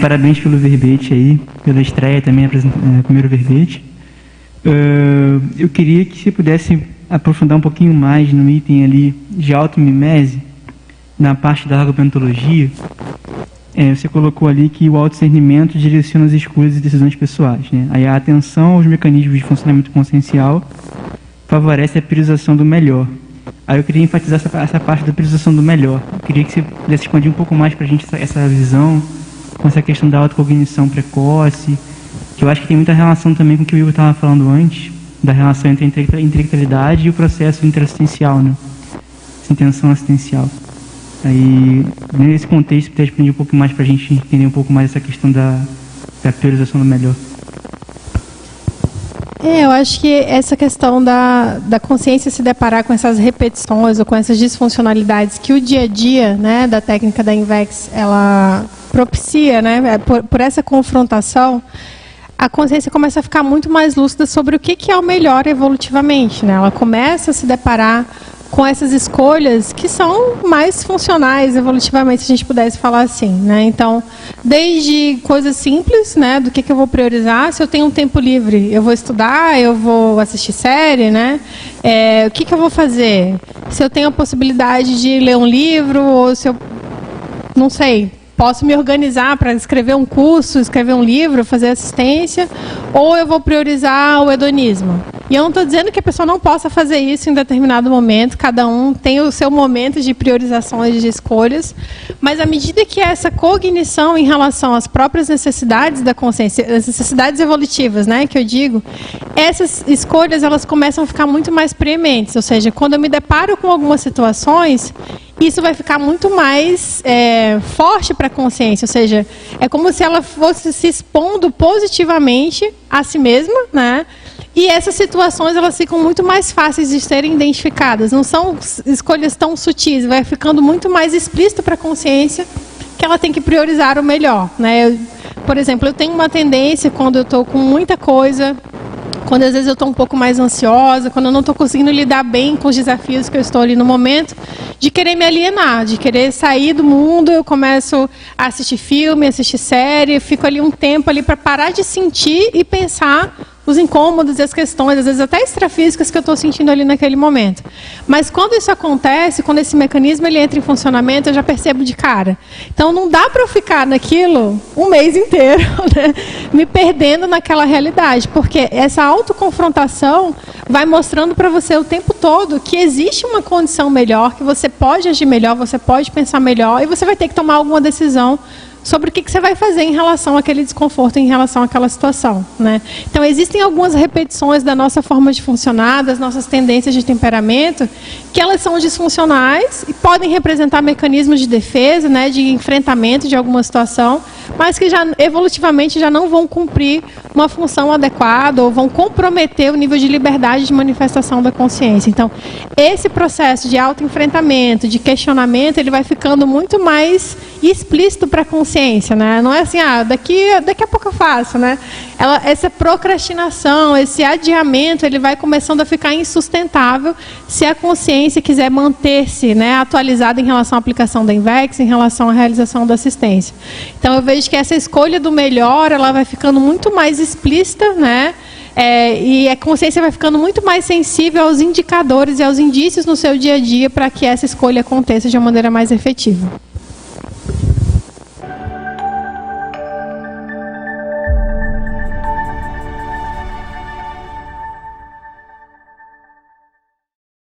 Parabéns pelo verbete aí, pela estreia também, primeiro verbete. Eu queria que você pudesse aprofundar um pouquinho mais no item ali de automimese, na parte da argumentologia. Você colocou ali que o autodiscernimento direciona as escolhas e decisões pessoais, né? Aí a atenção aos mecanismos de funcionamento consciencial favorece a priorização do melhor. Aí eu queria enfatizar essa parte da priorização do melhor. Eu queria que você pudesse expandir um pouco mais para a gente essa visão, com essa questão da autocognição precoce, que eu acho que tem muita relação também com o que o Igor estava falando antes, da relação entre a intelectualidade e o processo interassistencial, né? Essa intenção assistencial. Aí, nesse contexto, pode expandir um pouco mais para a gente entender um pouco mais essa questão da priorização do melhor. Eu acho que essa questão da consciência se deparar com essas repetições ou com essas disfuncionalidades que o dia a dia, né, da técnica da INVEX, ela propicia, né, por essa confrontação, a consciência começa a ficar muito mais lúcida sobre o que é o melhor evolutivamente, né? Ela começa a se deparar com essas escolhas que são mais funcionais evolutivamente, se a gente pudesse falar assim, né? Então, desde coisas simples, né, do que eu vou priorizar. Se eu tenho um tempo livre, eu vou estudar, eu vou assistir série, né? O que eu vou fazer? Se eu tenho a possibilidade de ler um livro, ou se eu, não sei, posso me organizar para escrever um curso, escrever um livro, fazer assistência, ou eu vou priorizar o hedonismo. E eu não estou dizendo que a pessoa não possa fazer isso em determinado momento, cada um tem o seu momento de priorizações, de escolhas, mas à medida que essa cognição em relação às próprias necessidades da consciência, as necessidades evolutivas, né, que eu digo, essas escolhas elas começam a ficar muito mais preementes, ou seja, quando eu me deparo com algumas situações, isso vai ficar muito mais forte para a consciência, ou seja, é como se ela fosse se expondo positivamente a si mesma, né? E essas situações elas ficam muito mais fáceis de serem identificadas, não são escolhas tão sutis, vai ficando muito mais explícito para a consciência que ela tem que priorizar o melhor, né? Por exemplo, eu tenho uma tendência quando eu estou com muita coisa, quando às vezes eu estou um pouco mais ansiosa, quando eu não estou conseguindo lidar bem com os desafios que eu estou ali no momento, de querer me alienar, de querer sair do mundo, eu começo a assistir filme, assistir série, fico ali um tempo ali para parar de sentir e pensar os incômodos e as questões, às vezes até extrafísicas que eu estou sentindo ali naquele momento. Mas quando isso acontece, quando esse mecanismo ele entra em funcionamento, eu já percebo de cara. Então não dá para eu ficar naquilo um mês inteiro, né, me perdendo naquela realidade, porque essa autoconfrontação vai mostrando para você o tempo todo que existe uma condição melhor, que você pode agir melhor, você pode pensar melhor, e você vai ter que tomar alguma decisão sobre o que você vai fazer em relação àquele desconforto, em relação àquela situação, né? Então, existem algumas repetições da nossa forma de funcionar, das nossas tendências de temperamento, que elas são disfuncionais e podem representar mecanismos de defesa, né, de enfrentamento de alguma situação, mas que já evolutivamente já não vão cumprir uma função adequada ou vão comprometer o nível de liberdade de manifestação da consciência. Então, esse processo de autoenfrentamento, de questionamento, ele vai ficando muito mais explícito para a consciência, né? Não é assim, daqui a pouco eu faço, né? Essa procrastinação, esse adiamento, ele vai começando a ficar insustentável se a consciência quiser manter-se, né, atualizada em relação à aplicação da INVEX, em relação à realização da assistência. Então, eu vejo que essa escolha do melhor, ela vai ficando muito mais explícita, né? E a consciência vai ficando muito mais sensível aos indicadores e aos indícios no seu dia a dia para que essa escolha aconteça de uma maneira mais efetiva.